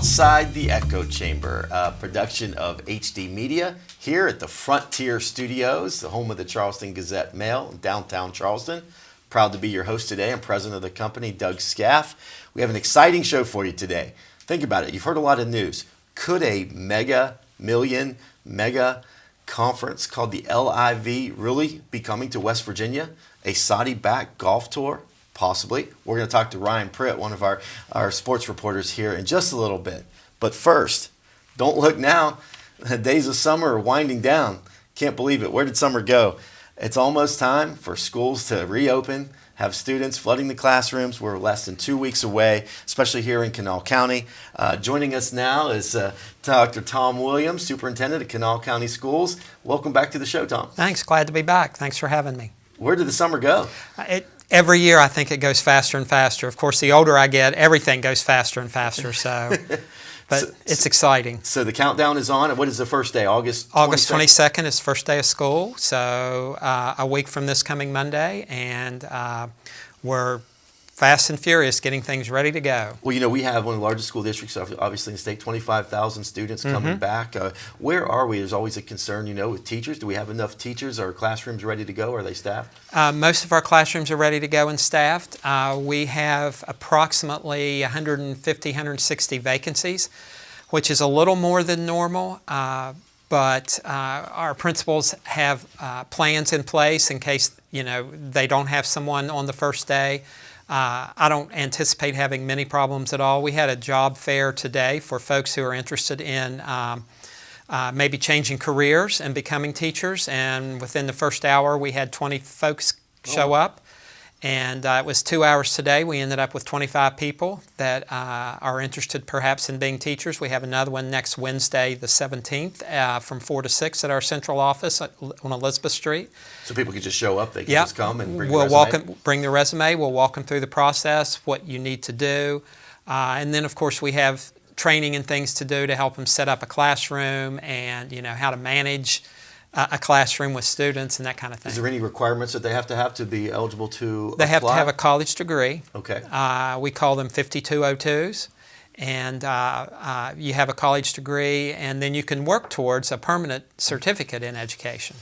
Outside the Echo Chamber, a production of HD Media here at the Frontier Studios, the home of the Charleston Gazette-Mail in downtown Charleston. Proud to be your host today. I'm president of the company, Doug Scaff. We have an exciting show for you today. Think about it. You've heard a lot of news. Could a mega conference called the LIV really be coming to West Virginia? A Saudi-backed golf tour? Possibly. We're going to talk to Ryan Pritt, one of our sports reporters here in just a little bit. But first, don't look now. The days of summer are winding down. Can't believe it. Where did summer go? It's almost time for schools to reopen, have students flooding the classrooms. We're less than 2 weeks away, especially here in Kanawha County. Joining us now is Dr. Tom Williams, superintendent of Kanawha County Schools. Welcome back to the show, Tom. Thanks. Glad to be back. Thanks for having me. Where did the summer go? Every year, I think it goes faster and faster. Of course, the older I get, everything goes faster and faster. But it's exciting. So the countdown is on. And what is the first day? August 22nd? August 22nd is first day of school. So a week from this coming Monday, and we're fast and furious getting things ready to go. Well, we have one of the largest school districts, obviously in the state, 25,000 students coming back. Where are we? There's always a concern, with teachers. Do we have enough teachers? Are classrooms ready to go? Are they staffed? Most of our classrooms are ready to go and staffed. We have approximately 150, 160 vacancies, which is a little more than normal. But our principals have plans in place in case, they don't have someone on the first day. I don't anticipate having many problems at all. We had a job fair today for folks who are interested in maybe changing careers and becoming teachers, and within the first hour we had 20 folks show up. And it was 2 hours today. We ended up with 25 people that are interested perhaps in being teachers. We have another one next Wednesday, the 17th, from 4 to 6 at our central office on Elizabeth Street. So people can just show up. They can just come and bring their resume? Bring their resume. We'll walk them through the process, what you need to do. And then, of course, we have training and things to do to help them set up a classroom and, how to manage a classroom with students and that kind of thing. Is there any requirements that they have to be eligible to They apply? have to have a college degree. Okay. We call them 5202s. And you have a college degree, and then you can work towards a permanent certificate in education.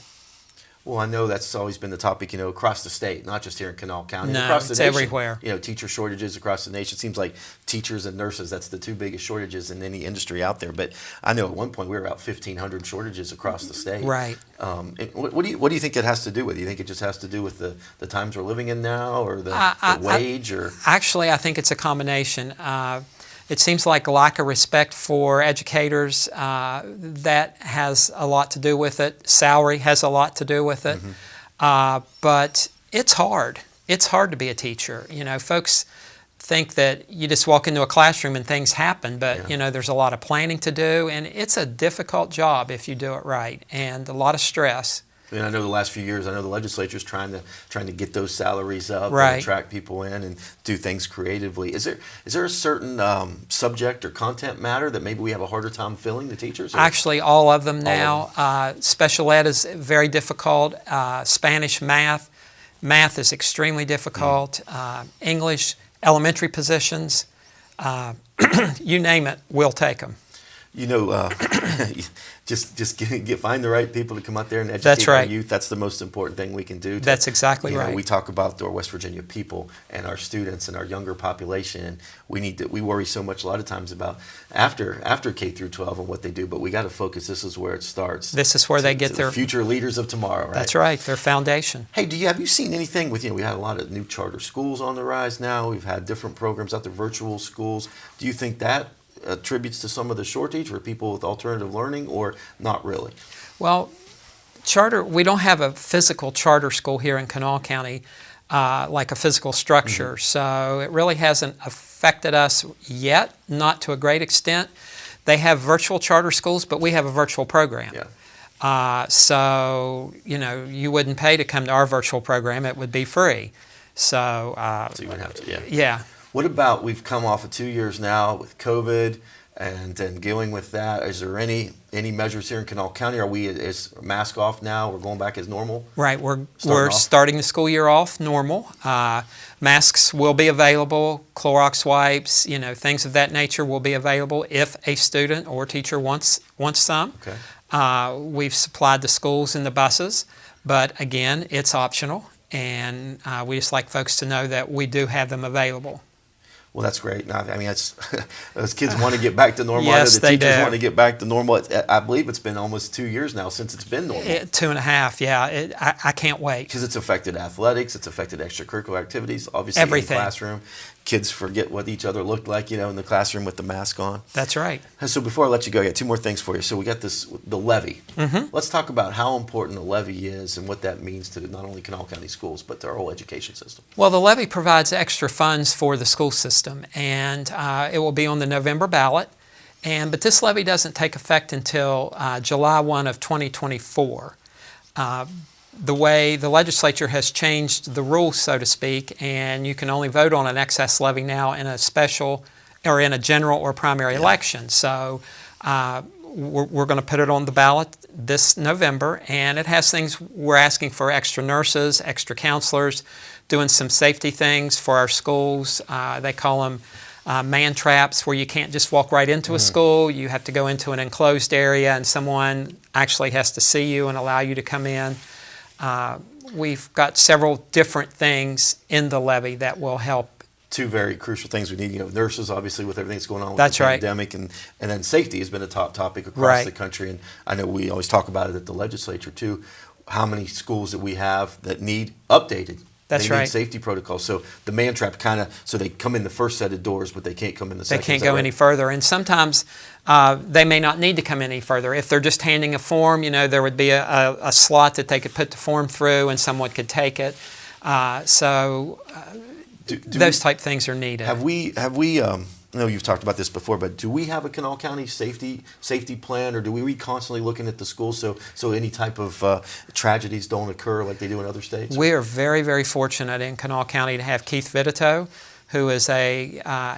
Well, I know that's always been the topic, across the state, not just here in Kanawha County. No, across the it's nation, everywhere. Teacher shortages across the nation. It seems like teachers and nurses, that's the two biggest shortages in any industry out there. But I know at one point we were about 1,500 shortages across the state. Right. What do you think it has to do with? Do you think it just has to do with the times we're living in now, or the wage? Actually, I think it's a combination. It seems like a lack of respect for educators, that has a lot to do with it. Salary has a lot to do with it. But it's hard. It's hard to be a teacher. Folks think that you just walk into a classroom and things happen, but there's a lot of planning to do, and it's a difficult job if you do it right, and a lot of stress. I know the last few years, the legislature's trying to get those salaries up right. and attract people in and do things creatively. Is there a certain subject or content matter that maybe we have a harder time filling, the teachers? Actually, all of them now. Special ed is very difficult. Spanish, math is extremely difficult. English, elementary positions, you name it, we'll take them. Just find the right people to come out there and educate That's right. our youth. That's the most important thing we can do. That's exactly right. We talk about our West Virginia people and our students and our younger population, and we worry so much a lot of times about after K through 12 and what they do, but we got to focus. This is where it starts. This is where they get their future leaders of tomorrow. Right? That's right. Their foundation. Hey, have you seen anything with we had a lot of new charter schools on the rise now. We've had different programs out there, virtual schools. Do you think that attributes to some of the shortage for people with alternative learning, or not really? Well, we don't have a physical charter school here in Kanawha County, like a physical structure. So it really hasn't affected us yet, not to a great extent. They have virtual charter schools, but we have a virtual program. Yeah. So you wouldn't pay to come to our virtual program. It would be free. So you would have to, Yeah. What about, we've come off of 2 years now with COVID, And then dealing with that, is there any measures here in Kanawha County? Are we is mask off now? We're going back as normal? Right, we're Starting off? starting the school year off normal. Masks will be available, Clorox wipes, things of that nature will be available if a student or teacher wants some. Okay. We've supplied the schools and the buses, but again, it's optional, and we just like folks to know that we do have them available. Well, that's great. I mean, that's those kids want to get back to normal. Yes, I know the they teachers do. want to get back to normal. I believe it's been almost 2 years now since it's been normal. 2.5, yeah. I can't wait. Because it's affected athletics, it's affected extracurricular activities, obviously Everything. in the classroom. Kids forget what each other looked like, in the classroom with the mask on. That's right. And so before I let you go, I got two more things for you. So we got the levy. Mm-hmm. Let's talk about how important the levy is and what that means to not only Kanawha County schools, but to our whole education system. Well, the levy provides extra funds for the school system, and it will be on the November ballot. But this levy doesn't take effect until July 1 of 2024. The way the legislature has changed the rules, so to speak, and you can only vote on an excess levy now in a special or in a general or primary election. So we're going to put it on the ballot this November, and it has things we're asking for: extra nurses, extra counselors, doing some safety things for our schools. They call them man traps, where you can't just walk right into a school. You have to go into an enclosed area, and someone actually has to see you and allow you to come in. We've got several different things in the levy that will help. Two very crucial things we need. Nurses, obviously, with everything that's going on with That's the right. pandemic, and then safety has been a top topic across Right. the country. And I know we always talk about it at the legislature too. How many schools that we have that need updated? That's they right. Need safety protocols. So the man trap so they come in the first set of doors, but they can't come in the They second. can't Is that go right? any further, and sometimes they may not need to come any further. If they're just handing a form, there would be a slot that they could put the form through, and someone could take it. Do Those type things are needed. Have we? I know you've talked about this before, but do we have a Kanawha County safety plan, or do we constantly looking at the schools so any type of tragedies don't occur like they do in other states? We are very, very fortunate in Kanawha County to have Keith Vitito, who is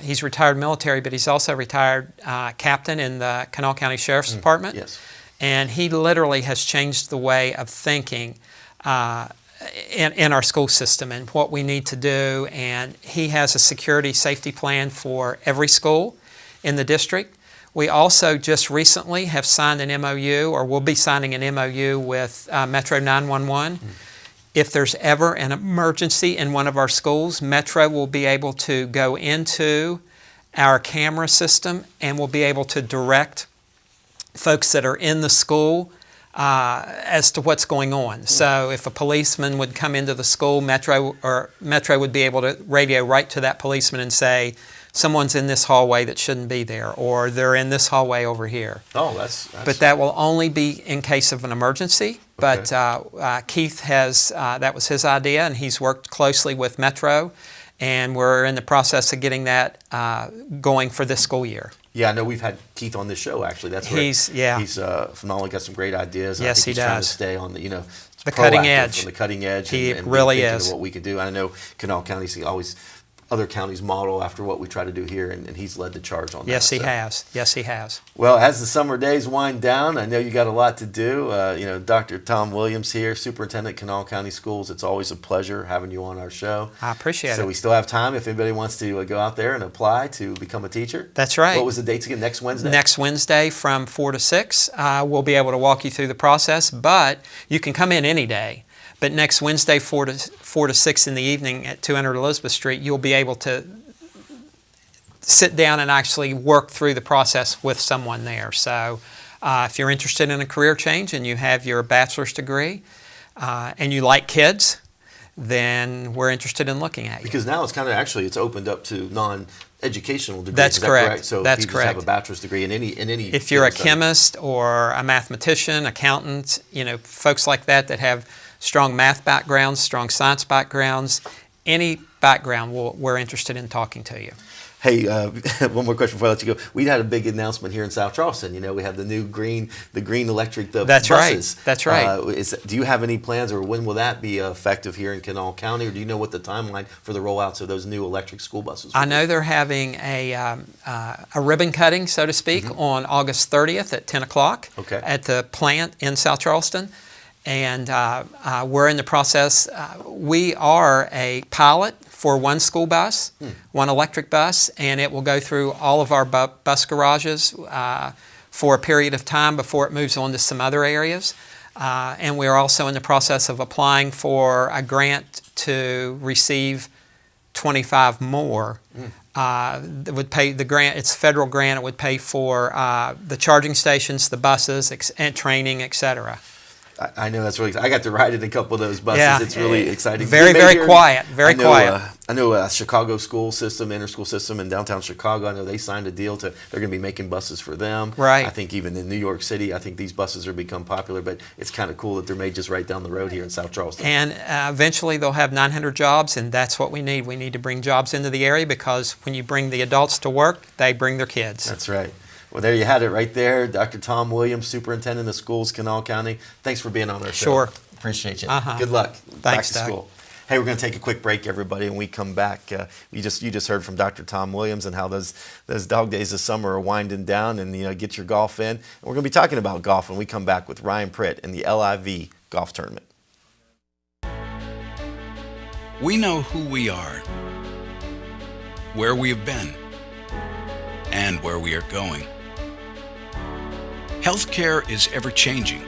he's retired military, but he's also retired captain in the Kanawha County Sheriff's Department. Yes. And he literally has changed the way of thinking in our school system and what we need to do. And he has a security safety plan for every school in the district. We also just recently have signed an MOU, or will be signing an MOU with Metro 911. If there's ever an emergency in one of our schools, Metro will be able to go into our camera system and will be able to direct folks that are in the school as to what's going on. So if a policeman would come into the school, Metro would be able to radio right to that policeman and say, someone's in this hallway that shouldn't be there, or they're in this hallway over here. Oh, that's But that will only be in case of an emergency. But Keith that was his idea, and he's worked closely with Metro, and we're in the process of getting that going for this school year. Yeah, I know we've had Keith on this show, actually. That's right. He's phenomenal, got some great ideas. Yes, I think he he's trying to does. stay on the cutting proactive, edge. on the cutting edge. He and really thinking is. of what we could do. I know Kanawha County always other counties model after what we try to do here, and he's led the charge on that. Yes, he so. has. Yes, he has. Well, as the summer days wind down, I know you got a lot to do. Dr. Tom Williams here, Superintendent, Kanawha County Schools. It's always a pleasure having you on our show. I appreciate So it. we still have time if anybody wants to go out there and apply to become a teacher. That's right. What was the dates again? Next Wednesday? Next Wednesday from 4 to 6. We'll be able to walk you through the process, but you can come in any day. But next Wednesday, 4 to 6 in the evening at 200 Elizabeth Street, you'll be able to sit down and actually work through the process with someone there. So if you're interested in a career change and you have your bachelor's degree and you like kids, then we're interested in looking at you. Because now it's it's opened up to non-educational degrees. That's Is that correct. So That's you just correct. have a bachelor's degree in any. If you're a field study. chemist or a mathematician, accountant, folks like that have strong math backgrounds, strong science backgrounds, any background, we're interested in talking to you. Hey, one more question before I let you go. We had a big announcement here in South Charleston. You know, we have the new green electric That's buses. right. That's right. Do you have any plans, or when will that be effective here in Kanawha County, or do you know what the timeline for the rollouts of those new electric school buses will I be? know they're having a ribbon cutting, so to speak, on August 30th at 10 o'clock Okay. at the plant in South Charleston. And we're in the process. We are a pilot for one school bus, one electric bus, and it will go through all of our bus garages for a period of time before it moves on to some other areas. And we're also in the process of applying for a grant to receive 25 more. That would pay the grant. It's a federal grant. It would pay for the charging stations, the buses, and training, etc. I know that's really. I got to ride in a couple of those buses. Yeah, It's really exciting. Very, You may very hear- quiet. Very I know, quiet. I know Chicago school system, interschool system in downtown Chicago. I know they signed a deal to. They're going to be making buses for them. Right. I think even in New York City, I think these buses are become popular. But it's kind of cool that they're made just right down the road here in South Charleston. And eventually they'll have 900 jobs, and that's what we need. We need to bring jobs into the area because when you bring the adults to work, they bring their kids. That's right. Well, there you had it right there. Dr. Tom Williams, Superintendent of Schools, Kanawha County. Thanks for being on our show. Sure. Appreciate you. Uh-huh. Good luck. Back Thanks, to Doug. school. Hey, we're going to take a quick break, everybody, and we come back. You just heard from Dr. Tom Williams and how those dog days of summer are winding down, and get your golf in. And we're going to be talking about golf when we come back with Ryan Pritt in the LIV golf tournament. We know who we are, where we have been, and where we are going. Healthcare is ever-changing,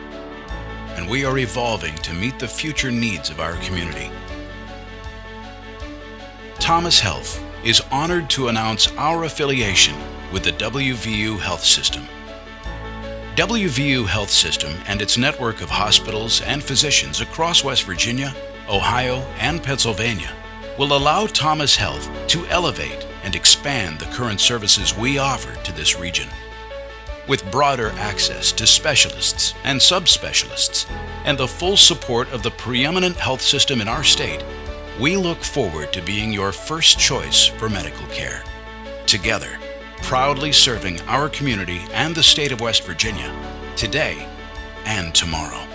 and we are evolving to meet the future needs of our community. Thomas Health is honored to announce our affiliation with the WVU Health System. WVU Health System and its network of hospitals and physicians across West Virginia, Ohio, and Pennsylvania will allow Thomas Health to elevate and expand the current services we offer to this region. With broader access to specialists and subspecialists and the full support of the preeminent health system in our state, we look forward to being your first choice for medical care. Together, proudly serving our community and the state of West Virginia, today and tomorrow.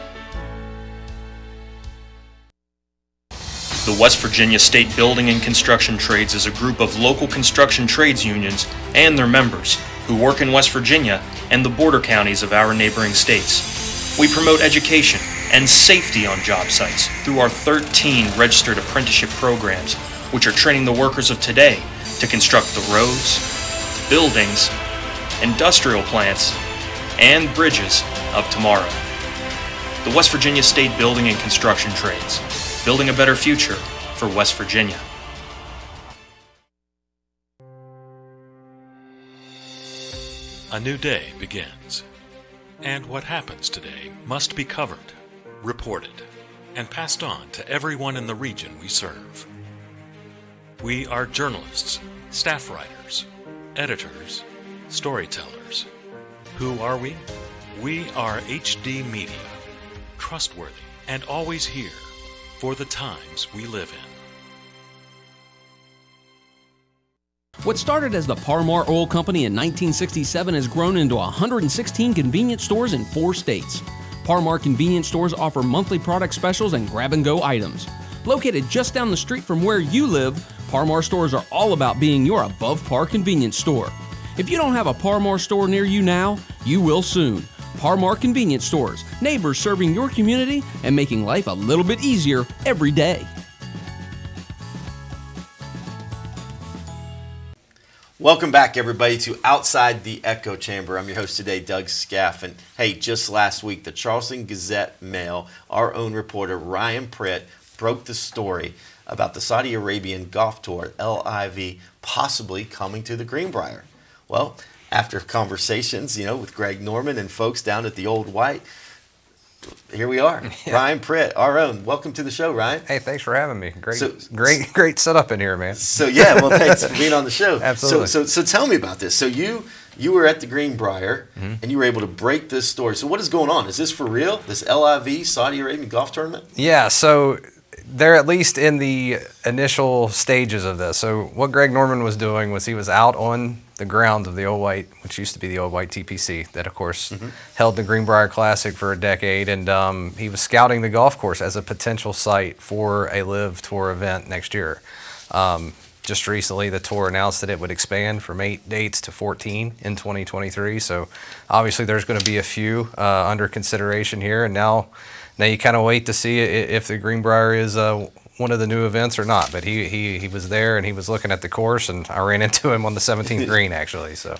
The West Virginia State Building and Construction Trades is a group of local construction trades unions and their members who work in West Virginia and the border counties of our neighboring states. We promote education and safety on job sites through our 13 registered apprenticeship programs, which are training the workers of today to construct the roads, buildings, industrial plants, and bridges of tomorrow. The West Virginia State Building and Construction Trades, building a better future for West Virginia. A new day begins, and what happens today must be covered, reported, and passed on to everyone in the region we serve. We are journalists, staff writers, editors, storytellers. Who are we? We are HD Media, trustworthy and always here for the times we live in. What started as the Parmar Oil Company in 1967 has grown into 116 convenience stores in 4 states. Parmar convenience stores offer monthly product specials and grab-and-go items. Located just down the street from where you live, Parmar stores are all about being your above-par convenience store. If you don't have a Parmar store near you now, you will soon. Parmar Convenience Stores, neighbors serving your community and making life a little bit easier every day. Welcome back, everybody, to Outside the Echo Chamber. I'm your host today, Doug Scaff. And hey, just last week, the Charleston Gazette-Mail, our own reporter, Ryan Pritt, broke the story about the Saudi Arabian golf tour, LIV, possibly coming to the Greenbrier. Well, after conversations, with Greg Norman and folks down at the Old White, here we are. Yeah. Ryan Pritt, our own. Welcome to the show, Ryan. Hey, thanks for having me. Great setup in here, man. So yeah, well, thanks for being on the show. Absolutely. So tell me about this. So you were at the Greenbrier and you were able to break this story. So what is going on? Is this for real? This LIV Saudi Arabian golf tournament? Yeah. So they're at least in the initial stages of this. So what Greg Norman was doing was he was out on the grounds of the Old White, which used to be the Old White TPC, that of course held the Greenbrier Classic for a decade, and he was scouting the golf course as a potential site for a Live Tour event next year. Just recently, the tour announced that it would expand from 8 dates to 14 in 2023. So obviously there's going to be a few under consideration here, and now you kind of wait to see if the Greenbrier is one of the new events or not. But he was there, and he was looking at the course, and I ran into him on the 17th green, actually. So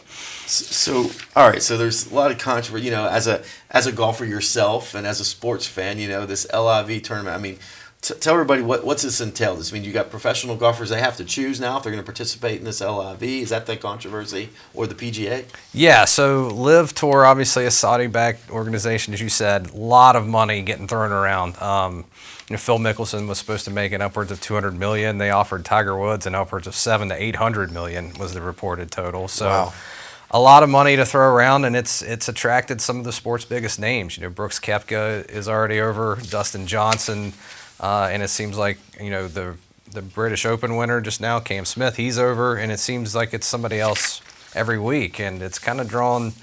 all right, so there's a lot of controversy, as a golfer yourself and as a sports fan, this LIV tournament. I mean, tell everybody what's this entail. This mean you got professional golfers, they have to choose now if they're going to participate in this LIV. Is that the controversy, or the PGA? Yeah, so Live Tour, obviously a Saudi-backed organization, as you said, a lot of money getting thrown around. Phil Mickelson was supposed to make an upwards of $200 million. They offered Tiger Woods an upwards of $700 to $800 million was the reported total. So wow. A lot of money to throw around, and it's attracted some of the sport's biggest names. Brooks Koepka is already over, Dustin Johnson. And it seems like, the British Open winner just now, Cam Smith, he's over, and it seems like it's somebody else every week. And it's kind of drawn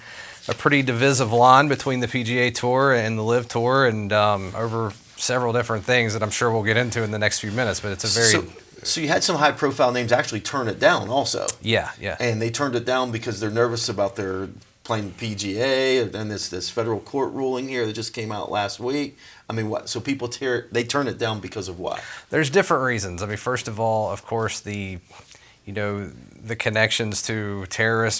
a pretty divisive line between the PGA Tour and the Live Tour, and over several different things that I'm sure we'll get into in the next few minutes. But it's a very... So you had some high-profile names actually turn it down also. Yeah. And they turned it down because they're nervous about their playing PGA, and this federal court ruling here that just came out last week. I mean, what? So people they turn it down because of what? There's different reasons. I mean, first of all, of course, the connections to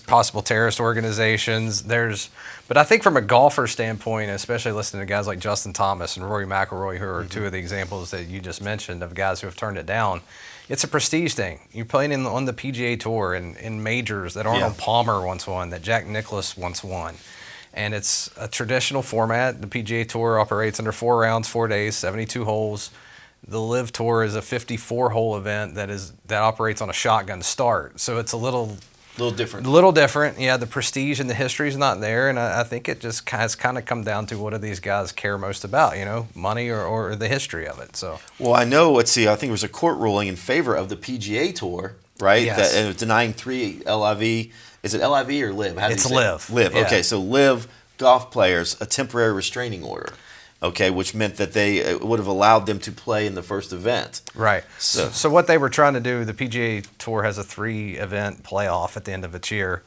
possible terrorist organizations. But I think from a golfer standpoint, especially listening to guys like Justin Thomas and Rory McIlroy, who are two of the examples that you just mentioned of guys who have turned it down, it's a prestige thing. You're playing on the PGA Tour and in majors that Arnold Palmer once won, that Jack Nicklaus once won. And it's a traditional format. The PGA Tour operates under 4 rounds, 4 days, 72 holes. The Live Tour is a 54-hole event that operates on a shotgun start. So it's a little different. A little different. Yeah, the prestige and the history is not there, and I think it just has kind of come down to what do these guys care most about, money or the history of it. So. Well, I know. Let's see. I think it was a court ruling in favor of the PGA Tour, right? Yes. That denying 3 LIV. Is it LIV or Live? It's Live. Live. Yeah. Okay, so Live golf players a temporary restraining order. Okay, which meant that they would have allowed them to play in the first event. Right. So what they were trying to do, the PGA Tour has a 3-event playoff at the end of each year,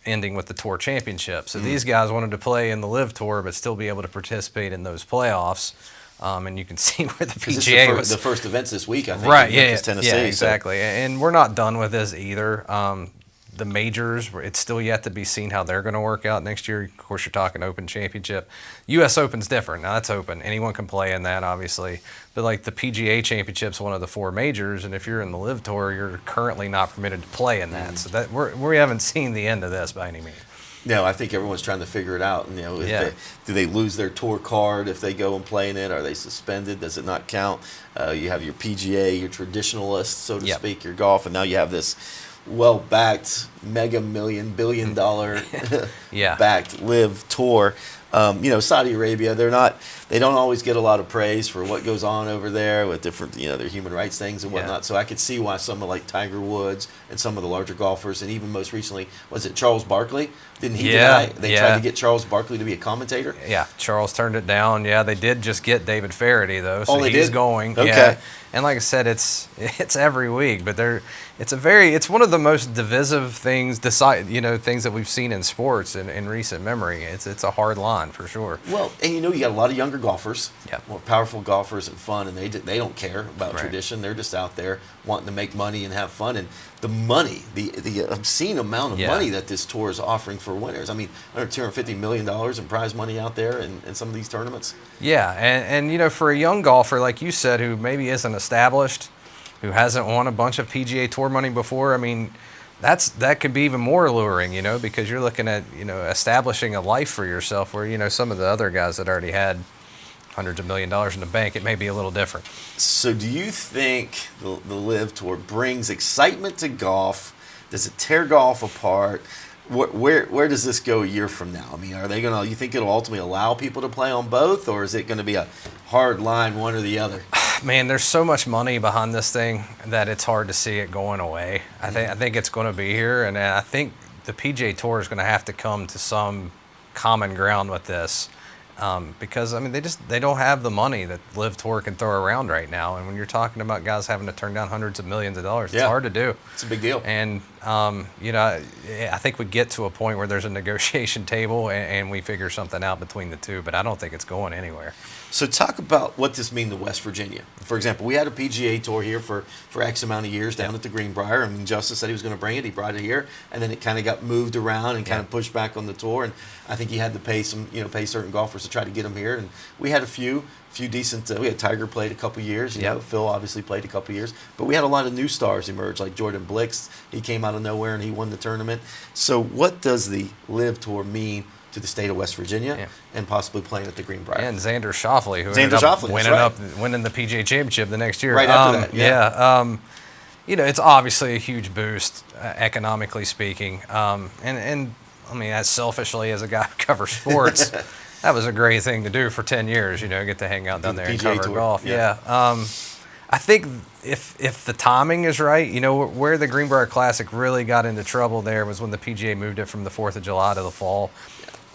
ending with the Tour Championship. So these guys wanted to play in the Live Tour but still be able to participate in those playoffs. And you can see where the PGA was. The first event's this week, I think. Right, in Memphis, Tennessee. Yeah, exactly. And we're not done with this either. The majors, it's still yet to be seen how they're going to work out next year. Of course, you're talking Open Championship. U.S. Open's different. Now, that's open. Anyone can play in that, obviously. But, like, the PGA Championship's one of the 4 majors, and if you're in the Live Tour, you're currently not permitted to play in that. So that we haven't seen the end of this by any means. No, I think everyone's trying to figure it out. And, do they lose their tour card if they go and play in it? Are they suspended? Does it not count? You have your PGA, your traditionalist, so to speak, your golf, and now you have this well-backed, mega billion dollar backed Live Tour. Saudi Arabia, they don't always get a lot of praise for what goes on over there with different, their human rights things and whatnot. Yeah. So I could see why someone like Tiger Woods and some of the larger golfers, and even most recently, was it Charles Barkley? Didn't he deny? They tried to get Charles Barkley to be a commentator? Yeah, Charles turned it down. Yeah, they did just get David Faraday, though, so they he's did? going. Okay. Yeah. And like I said, it's every week, but it's one of the most divisive things, things that we've seen in sports in recent memory. It's a hard line for sure. Well, and you got a lot of younger golfers, Yeah. more powerful golfers and fun, and they don't care about Right. tradition. They're just out there wanting to make money and have fun. And the money, the obscene amount of money that this tour is offering for winners. I mean, under $250 million in prize money out there in some of these tournaments. Yeah, and for a young golfer like you said, who maybe isn't established, who hasn't won a bunch of PGA Tour money before, I mean, that could be even more alluring, because you're looking at establishing a life for yourself. Where some of the other guys that already had hundreds of $1 million in the bank, it may be a little different. So do you think the Live Tour brings excitement to golf? Does it tear golf apart? Where does this go a year from now? I mean, are they going to? You think it'll ultimately allow people to play on both, or is it going to be a hard line, one or the other? Man, there's so much money behind this thing that it's hard to see it going away. I think it's going to be here, and I think the PGA Tour is going to have to come to some common ground with this, because I mean they don't have the money that Live Tour can throw around right now. And when you're talking about guys having to turn down hundreds of millions of dollars, it's hard to do. It's a big deal. And I think we get to a point where there's a negotiation table and we figure something out between the two. But I don't think it's going anywhere. So talk about what this means to West Virginia. For example, we had a PGA Tour here for X amount of years down at the Greenbrier. I mean, Justice said he was going to bring it. He brought it here, and then it kind of got moved around and kind of pushed back on the tour. And I think he had to pay certain golfers to try to get them here. And we had a few decent. We had Tiger played a couple years. You know, Phil obviously played a couple years. But we had a lot of new stars emerge, like Jordan Blix. He came out of nowhere and he won the tournament. So what does the Live Tour mean to the state of West Virginia and possibly playing at the Greenbrier? And Xander Schauffele, who winning the PGA Championship the next year. Right after that, it's obviously a huge boost economically speaking. And I mean, as selfishly as a guy who covers sports, that was a great thing to do for 10 years. Get to hang out down there and cover golf. I think if the timing is right, where the Greenbrier Classic really got into trouble there was when the PGA moved it from the 4th of July to the fall.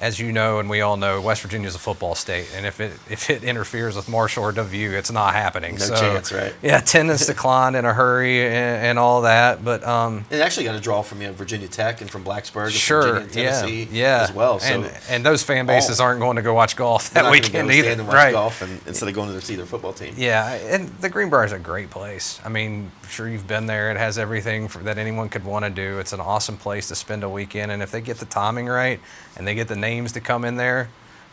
As you know, and we all know, West Virginia is a football state, and if it interferes with Marshall or WVU, it's not happening. No chance, right? Yeah, attendance declined in a hurry and all that, but it actually got a draw from Virginia Tech and from Blacksburg and sure, from Virginia and Tennessee as well. So and those fan bases aren't going to go watch golf that weekend either. And watch golf instead of going to see their football team. Yeah, and the Greenbrier is a great place. I mean, sure you've been there. It has everything that anyone could want to do. It's an awesome place to spend a weekend, and if they get the timing right and they get the names to come in there,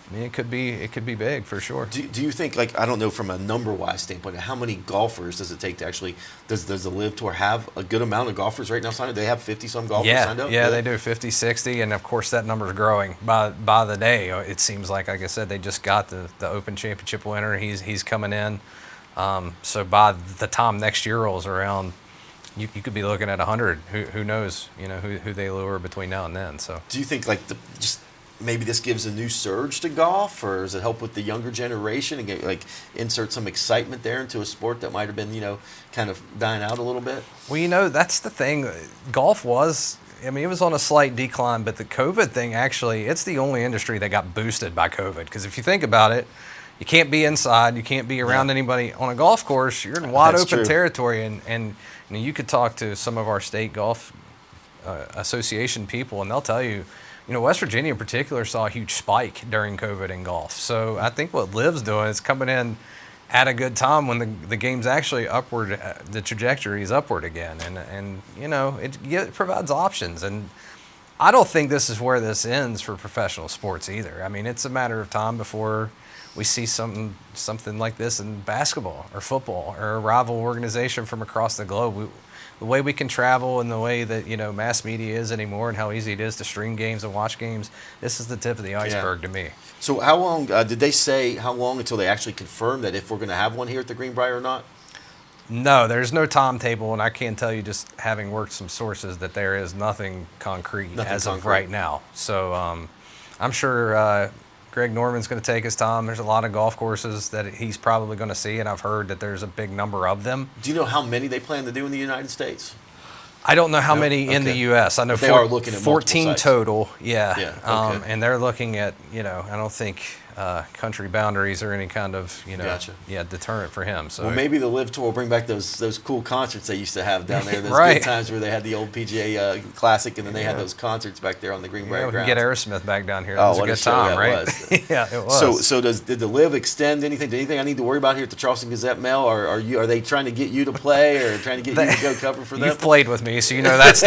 I mean, it could be big for sure. Do you think, like, I don't know, from a number-wise standpoint, how many golfers does it take to actually, does the Live Tour have a good amount of golfers right now signed up? They have 50-some golfers signed up? Yeah, they do, 50, 60, and of course that number's growing by the day. It seems like I said, they just got the Open Championship winner. He's coming in. So by the time next year rolls around, you could be looking at 100. Who knows, who they lure between now and then. So do you think, like, maybe this gives a new surge to golf, or does it help with the younger generation and insert some excitement there into a sport that might have been, kind of dying out a little bit? Well, that's the thing. Golf was, it was on a slight decline, but the COVID thing actually, it's the only industry that got boosted by COVID. Because if you think about it, you can't be inside, you can't be around anybody. On a golf course, you're in wide open territory, and you could talk to some of our state golf association people, and they'll tell you, West Virginia in particular saw a huge spike during COVID in golf. So I think what Liv's doing is coming in at a good time when the game's actually upward, the trajectory is upward again, and it provides options. And I don't think this is where this ends for professional sports either. I mean, it's a matter of time before we see something like this in basketball or football or a rival organization from across the globe. The way we can travel and the way that mass media is anymore and how easy it is to stream games and watch games, this is the tip of the iceberg to me. So how long did they say, how long until they actually confirm that if we're going to have one here at the Greenbrier or not? No, there's no timetable, and I can tell you, just having worked some sources, that there is nothing concrete of right now. So I'm sure Greg Norman's going to take his time. There's a lot of golf courses that he's probably going to see, and I've heard that there's a big number of them. Do you know how many they plan to do in the United States? I don't know how many in the U.S. I know they are looking at 14 total. Yeah. And they're looking at, I don't think country boundaries or any kind of, deterrent for him. So well, maybe the Live Tour will bring back those cool concerts they used to have down there. Those good times where they had the old PGA Classic, and then they had those concerts back there on the Greenbrier grounds. We can get Aerosmith back down here. That was a good time, right? Yeah, it was. So did the Live extend anything? Did anything I need to worry about here at the Charleston Gazette Mail? Or are they trying to get you to play, or trying to get you to go cover for them? You've played with me, so that's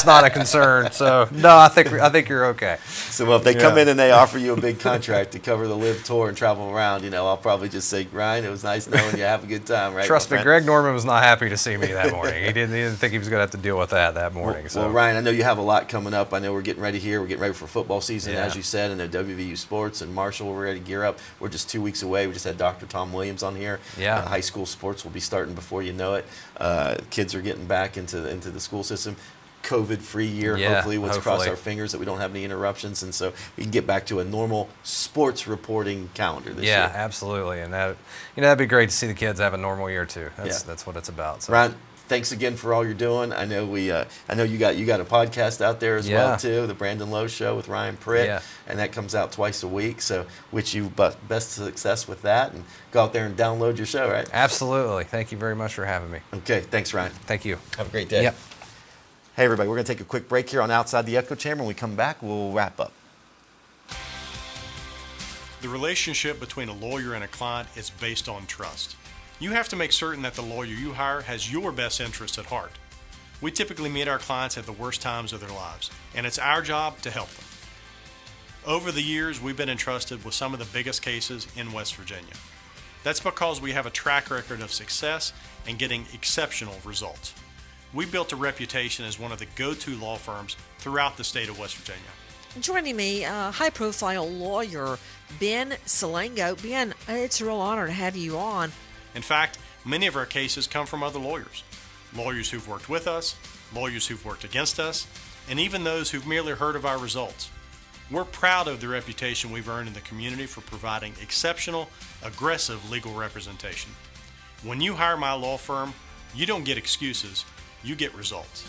not a concern. So no, I think you're okay. So if they come in and they offer you a big contract to cover the Live Tour and travel around, I'll probably just say, Ryan, it was nice knowing you. Have a good time, right? Trust me, Greg Norman was not happy to see me that morning. He didn't think he was going to have to deal with that morning. Well, Ryan, I know you have a lot coming up. I know we're getting ready here. We're getting ready for football season, as you said, and the WVU Sports and Marshall. We're ready to gear up. We're just 2 weeks away. We just had Dr. Tom Williams on here. Yeah. High school sports will be starting before you know it. Kids are getting back into the school system. COVID-free year. Yeah, hopefully, let's cross hopefully. our fingers that we don't have any interruptions, and so we can get back to a normal sports reporting calendar this Yeah, year. absolutely. And that'd be great to see the kids have a normal year too. That's Yeah. what it's about. So. Ryan, thanks again for all you're doing. I know I know you got a podcast out there as well Yeah. too, the Brandon Lowe Show with Ryan Pritt, Yeah. and that comes out twice a week. So, wish you best success with that, and go out there and download your show. Right? Absolutely. Thank you very much for having me. Okay. Thanks, Ryan. Thank you. Have a great day. Yep. Hey, everybody. We're gonna take a quick break here on Outside the Echo Chamber. When we come back, we'll wrap up. The relationship between a lawyer and a client is based on trust. You have to make certain that the lawyer you hire has your best interest at heart. We typically meet our clients at the worst times of their lives, and it's our job to help them. Over the years, we've been entrusted with some of the biggest cases in West Virginia. That's because we have a track record of success and getting exceptional results. We built a reputation as one of the go-to law firms throughout the state of West Virginia. Joining me, high-profile lawyer Ben Salango. Ben, it's a real honor to have you on. In fact, many of our cases come from other lawyers. Lawyers who've worked with us, lawyers who've worked against us, and even those who've merely heard of our results. We're proud of the reputation we've earned in the community for providing exceptional, aggressive legal representation. When you hire my law firm, you don't get excuses, you get results.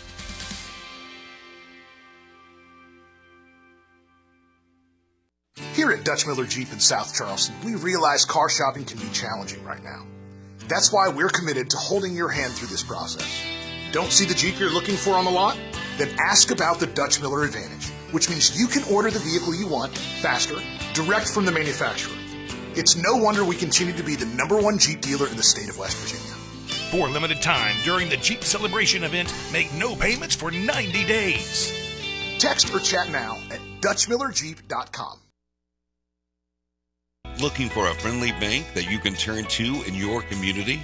Here at Dutch Miller Jeep in South Charleston, we realize car shopping can be challenging right now. That's why we're committed to holding your hand through this process. Don't see the Jeep you're looking for on the lot? Then ask about the Dutch Miller Advantage, which means you can order the vehicle you want faster, direct from the manufacturer. It's no wonder we continue to be the #1 Jeep dealer in the state of West Virginia. For a limited time during the Jeep Celebration event, make no payments for 90 days. Text or chat now at DutchMillerJeep.com. Looking for a friendly bank that you can turn to in your community?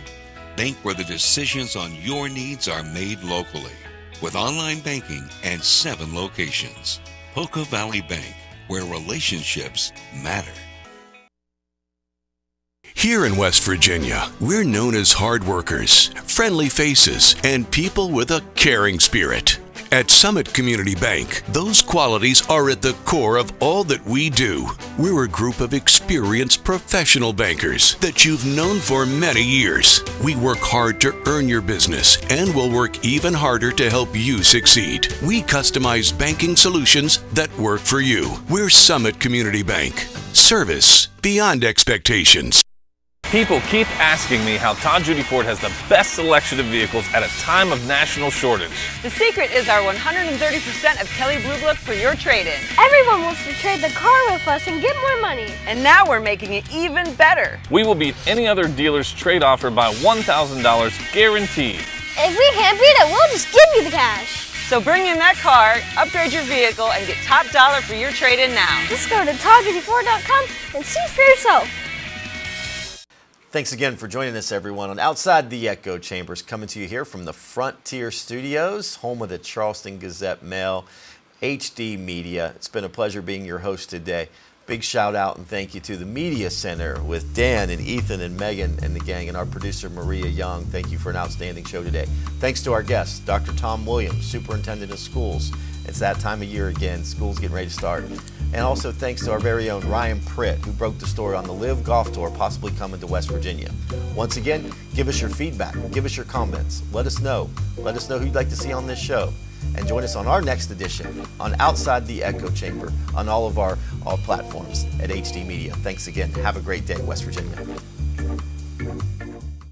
Bank where the decisions on your needs are made locally. With online banking and 7 locations. Poca Valley Bank, where relationships matter. Here in West Virginia, we're known as hard workers, friendly faces, and people with a caring spirit. At Summit Community Bank, those qualities are at the core of all that we do. We're a group of experienced professional bankers that you've known for many years. We work hard to earn your business and will work even harder to help you succeed. We customize banking solutions that work for you. We're Summit Community Bank. Service beyond expectations. People keep asking me how Todd Judy Ford has the best selection of vehicles at a time of national shortage. The secret is our 130% of Kelley Blue Book for your trade-in. Everyone wants to trade the car with us and get more money. And now we're making it even better. We will beat any other dealer's trade offer by $1,000 guaranteed. If we can't beat it, we'll just give you the cash. So bring in that car, upgrade your vehicle, and get top dollar for your trade-in now. Just go to ToddJudyFord.com and see for yourself. Thanks again for joining us, everyone, on Outside the Echo Chambers, coming to you here from the Frontier Studios, home of the Charleston Gazette-Mail, HD Media. It's been a pleasure being your host today. Big shout out and thank you to the Media Center with Dan and Ethan and Megan and the gang, and our producer Maria Young. Thank you for an outstanding show today. Thanks to our guests, Dr. Tom Williams, Superintendent of Schools. It's that time of year again. School's getting ready to start. And also thanks to our very own Ryan Pritt, who broke the story on the Live Golf Tour possibly coming to West Virginia. Once again, give us your feedback. Give us your comments. Let us know. Let us know who you'd like to see on this show. And join us on our next edition on Outside the Echo Chamber on all platforms at HD Media. Thanks again. Have a great day, West Virginia.